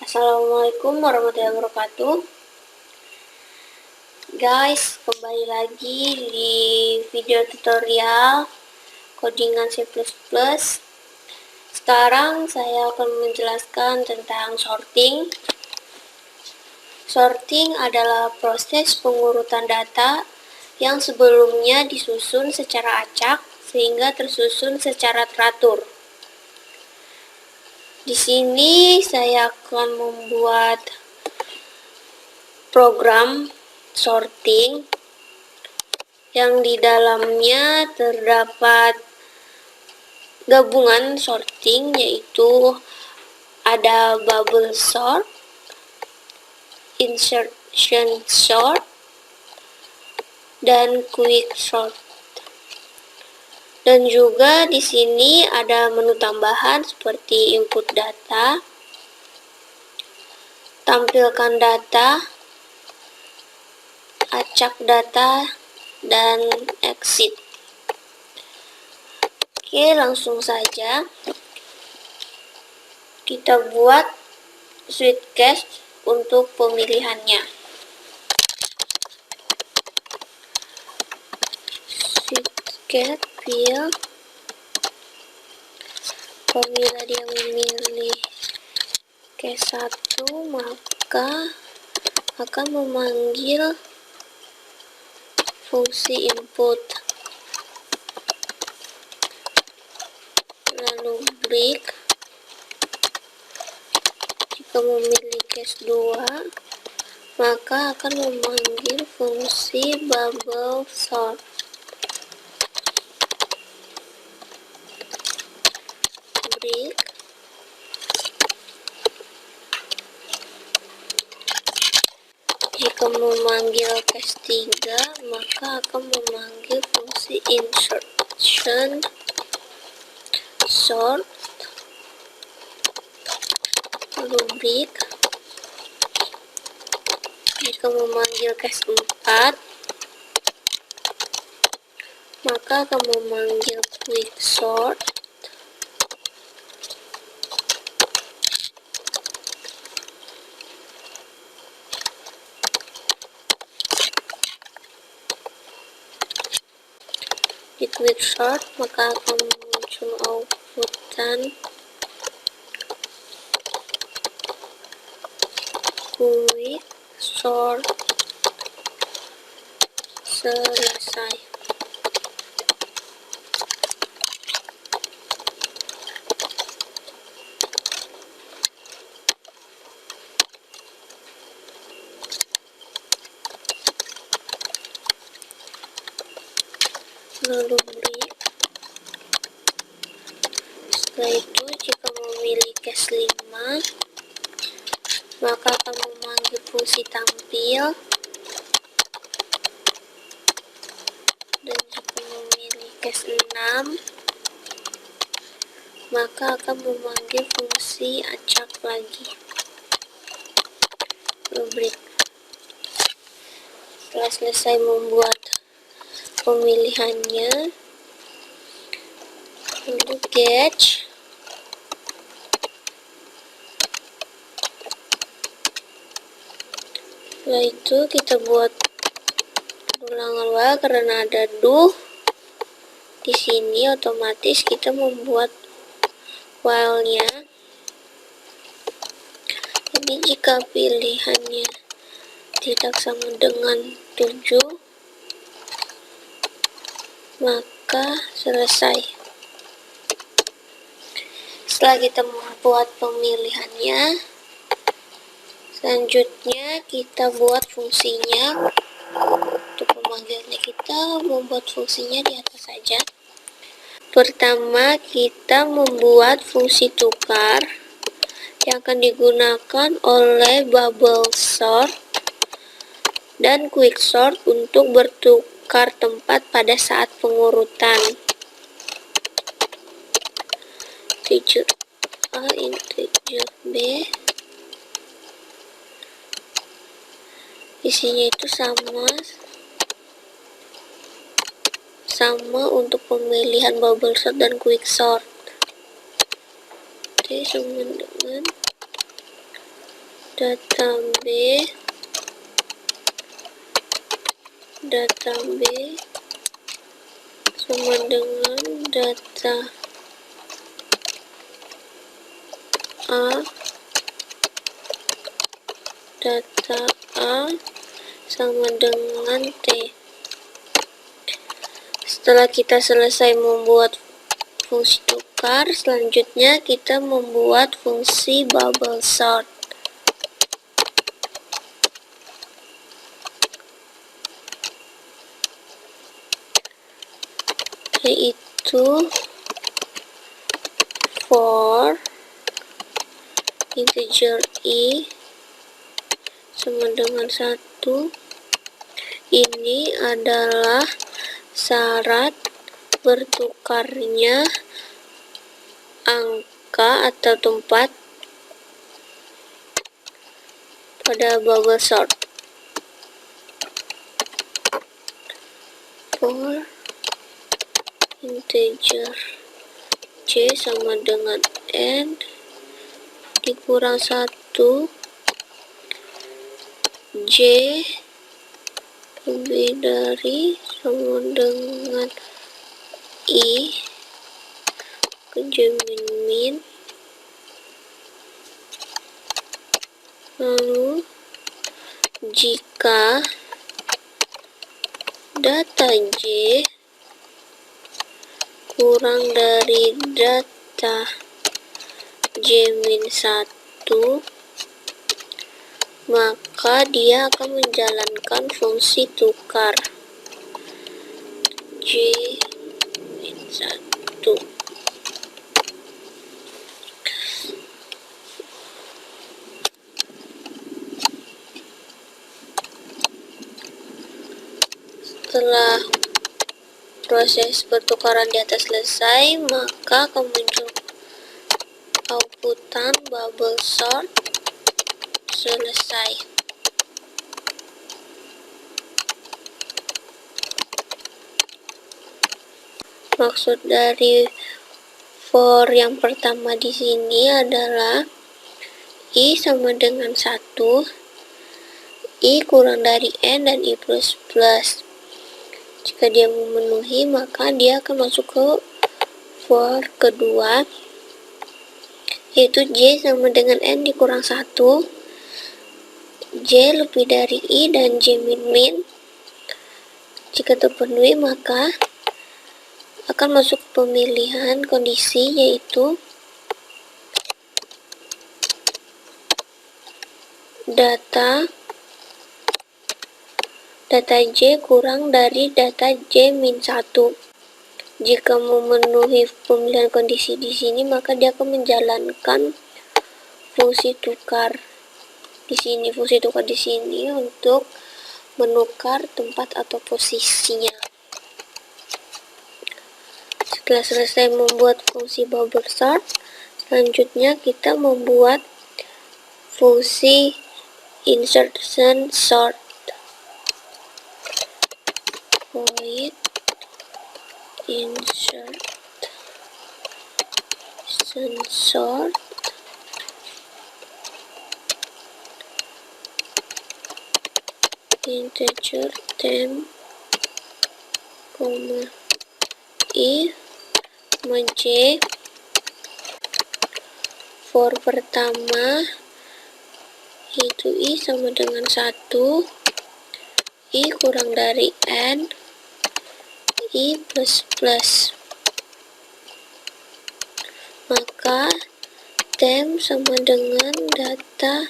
Assalamualaikum warahmatullahi wabarakatuh. Guys, kembali lagi di video tutorial codingan C++. Sekarang saya akan menjelaskan tentang sorting. Sorting adalah proses pengurutan data yang sebelumnya disusun secara acak sehingga tersusun secara teratur. Di sini saya akan membuat program sorting yang di dalamnya terdapat gabungan sorting, yaitu ada bubble sort, insertion sort, dan quick sort. Dan juga di sini ada menu tambahan seperti input data, tampilkan data, acak data, dan exit. Oke, langsung saja kita buat switchcase untuk pemilihannya. Switchcase field, apabila dia memilih case 1, maka akan memanggil fungsi input, lalu break. Jika memilih case 2, maka akan memanggil fungsi bubble sort. Break. Jika memanggil case 3, maka akan memanggil fungsi insertion sort, lalu break. Jika memanggil case 4, maka akan memanggil quick sort, di quick sort maka akan muncul outputan quick sort selesai. Lalu break. Setelah itu, jika memilih case 5, maka akan memanggil fungsi tampil, dan jika memilih case 6, maka akan memanggil fungsi acak lagi. Lalu break. Setelah selesai membuat pemilihannya, lalu catch. Setelah itu kita buat ulangan while karena ada do. Di sini otomatis kita membuat while-nya. Jadi jika pilihannya tidak sama dengan 7, maka selesai. Setelah kita membuat pemilihannya, selanjutnya kita buat fungsinya. Untuk pemanggilannya kita membuat fungsinya di atas saja. Pertama, kita membuat fungsi tukar yang akan digunakan oleh bubble sort dan quick sort untuk bertukar tempat pada saat pengurutan. Integer A, integer B, isinya itu sama untuk pemilihan bubble sort dan quick sort. Oke, sama dengan data B sama dengan data A sama dengan T. Setelah kita selesai membuat fungsi tukar, selanjutnya kita membuat fungsi bubble sort, yaitu for integer I sama dengan 1. Ini adalah syarat bertukarnya angka atau tempat pada bubble sort. For integer C sama dengan N dikurang 1, J lebih dari sama dengan I ke J min, lalu jika data J kurang dari data J min 1, maka dia akan menjalankan fungsi tukar J min 1. Setelah proses pertukaran di atas selesai, maka akan muncul outputan bubble sort selesai. Maksud dari for yang pertama di sini adalah I sama dengan 1, I kurang dari N dan I plus plus. Jika dia memenuhi, maka dia akan masuk ke for kedua, yaitu J sama dengan N dikurang 1, J lebih dari I dan J min. Jika terpenuhi, maka akan masuk ke pemilihan kondisi, yaitu data J kurang dari data J min 1. Jika memenuhi pemilihan kondisi di sini, maka dia akan menjalankan fungsi tukar di sini, untuk menukar tempat atau posisinya. Setelah selesai membuat fungsi bubble sort, selanjutnya kita membuat fungsi insertion sort. Void insertion sort integer temp, I sama J. For pertama itu I sama dengan 1, I kurang dari N, I plus plus. Maka temp sama dengan data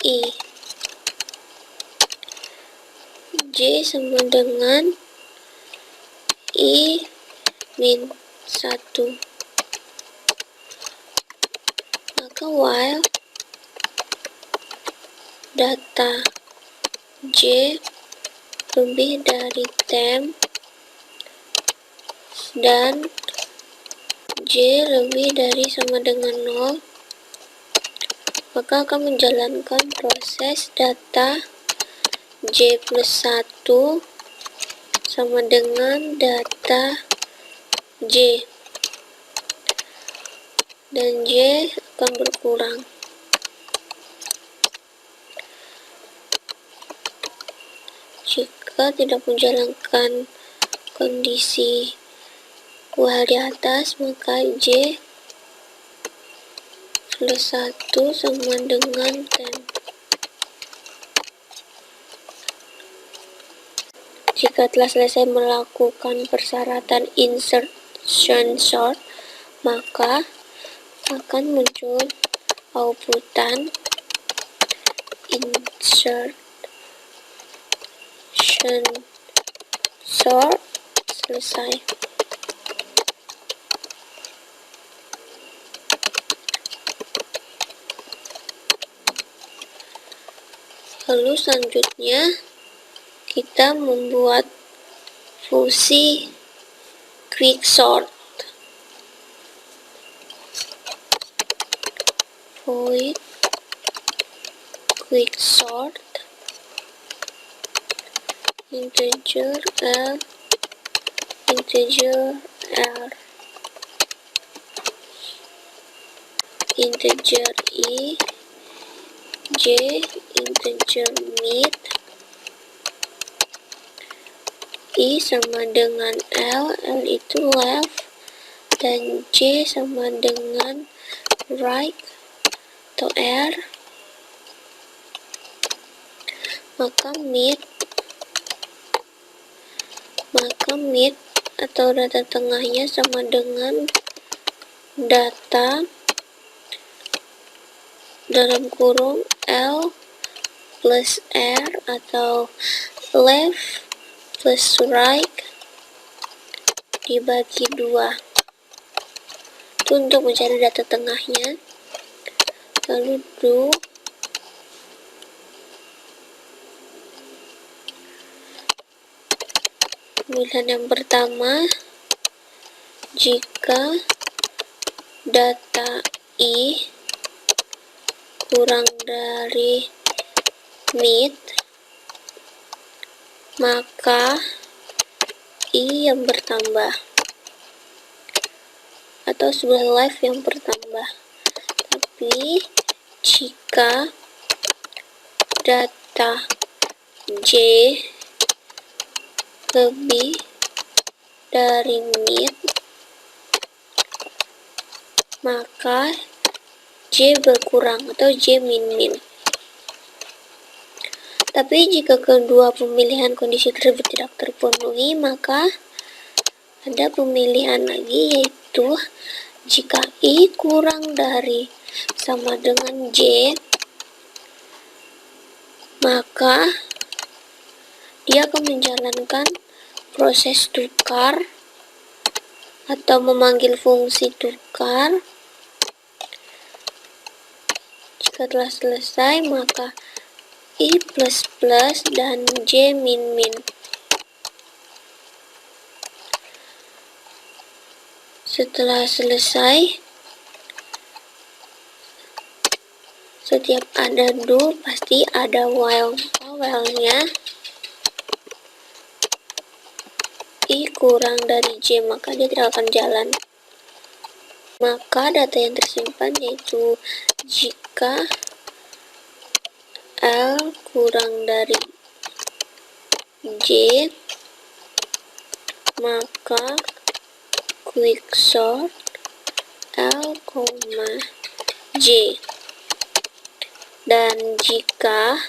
I. J sama dengan I min 1. Maka while data J lebih dari temp dan J lebih dari sama dengan 0, maka akan menjalankan proses data J plus 1 sama dengan data J, dan J akan berkurang. jika tidak menjalankan kondisi dua di atas, maka J plus 1 sama dengan 10. Jika telah selesai melakukan persyaratan insertion sort, maka akan muncul outputan insertion sort selesai. Lalu selanjutnya kita membuat fungsi quicksort. Void quicksort integer L integer R integer I J integer mid I sama dengan L itu left, dan J sama dengan right atau R, maka mid atau data tengahnya sama dengan data dalam kurung L plus R atau left plus right dibagi 2. Itu untuk mencari data tengahnya. Lalu do pemilihan yang pertama, jika data I kurang dari mid, maka I yang bertambah atau sebelah left yang bertambah. Tapi jika data J lebih dari mid, maka J berkurang atau J min-min. Tapi jika kedua pemilihan kondisi tersebut tidak terpenuhi, maka ada pemilihan lagi, yaitu jika I kurang dari sama dengan J, maka dia akan menjalankan proses tukar atau memanggil fungsi tukar. Jika telah selesai, maka I plus plus dan J min min. Setelah selesai, setiap ada do pasti ada while. While-nya I kurang dari J, maka dia tidak akan jalan. Maka data yang tersimpan yaitu jika L kurang dari J, maka quicksort L, J. Dan jika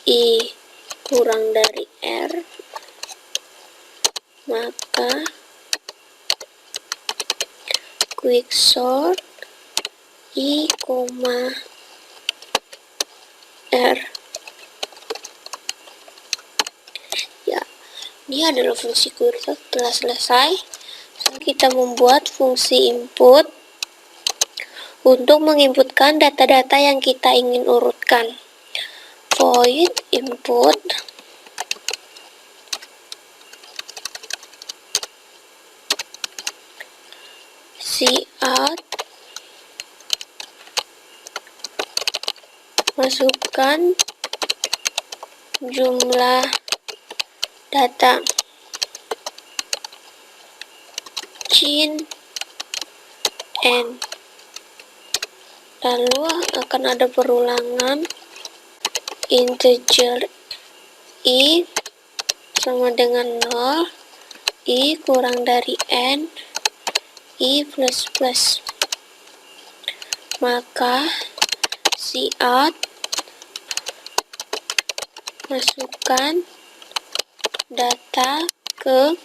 I kurang dari R, maka quicksort I, R. Ya, ini adalah fungsi quicksort. Telah selesai. Sekarang kita membuat fungsi input untuk menginputkan data-data yang kita ingin urutkan. Void input cout, masukkan jumlah data cin n, lalu akan ada perulangan integer I sama dengan 0, I kurang dari N, I plus plus. Maka cout masukkan data ke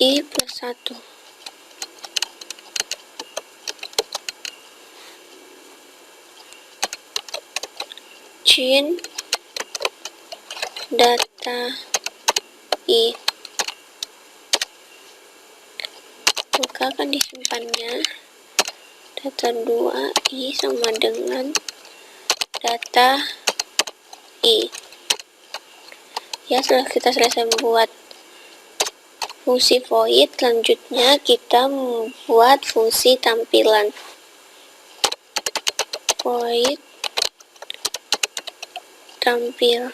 I plus 1. Cin data I. Maka akan disimpannya data 2 I sama dengan data I. Ya, setelah kita selesai membuat fungsi void, selanjutnya kita membuat fungsi tampilan. Void tampil.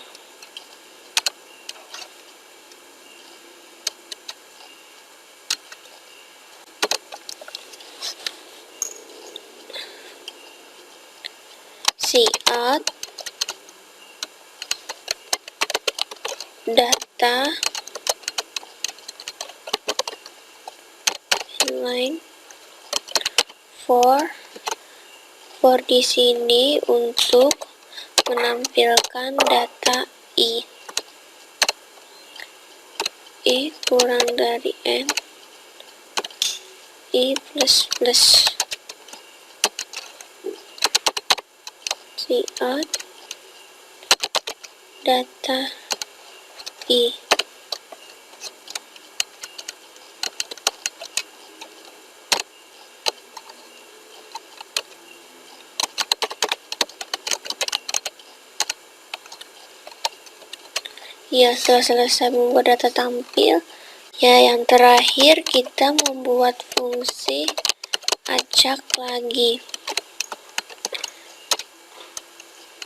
Cout data inline for di sini untuk menampilkan data I kurang dari N, I plus plus. Cout data I. Ya, setelah selesai membuat data tampil, ya yang terakhir kita membuat fungsi acak lagi.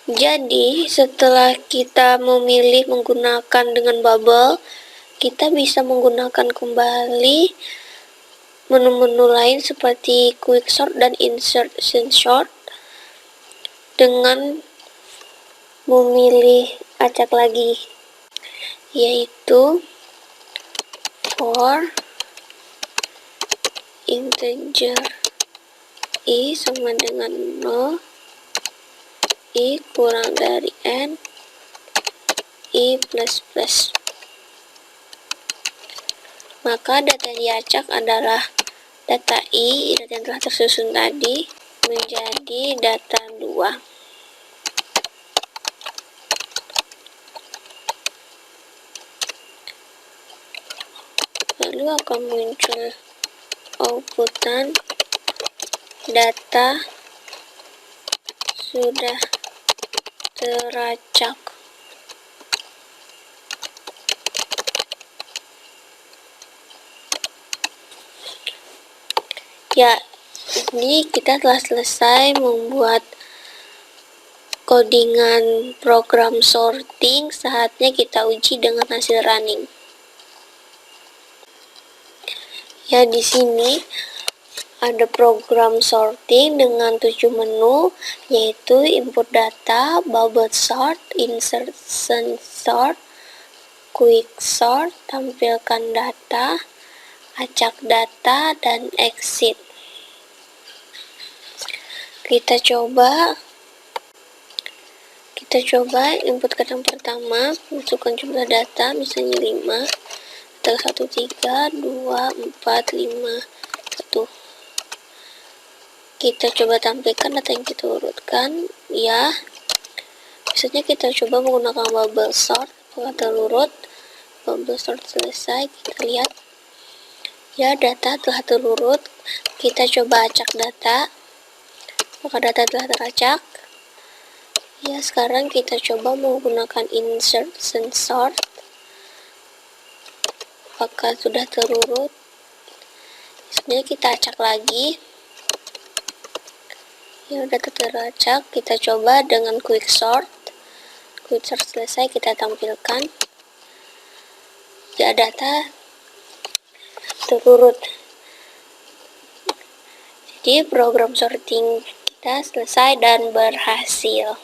Jadi, setelah kita memilih menggunakan dengan bubble, kita bisa menggunakan kembali menu-menu lain seperti quicksort dan insert sort dengan memilih acak lagi, yaitu for integer I sama dengan 0, I kurang dari N, I plus plus. Maka data yang diacak adalah data I, data yang telah tersusun tadi, menjadi data 2. Lalu akan muncul outputan data sudah teracak. Ya, ini kita telah selesai membuat codingan program sorting. Saatnya kita uji dengan hasil running. Ya, di sini ada program sorting dengan 7 menu, yaitu input data, bubble sort, insert sort, quick sort, tampilkan data, acak data, dan exit. Kita coba input yang pertama, masukkan jumlah data, misalnya 5, data 1, 3, 2, 4, 5, 1. Kita coba tampilkan data yang kita urutkan, ya. Misalnya kita coba menggunakan bubble sort, data urut, bubble sort selesai, kita lihat, ya, data telah terurut. Kita coba acak data, maka data telah teracak. Ya, sekarang kita coba menggunakan insert sort, apakah sudah terurut. Sebenarnya kita acak lagi, ya, data teracak. Kita coba dengan quick sort selesai, kita tampilkan, ya, data terurut. Jadi program sorting Udah selesai dan berhasil.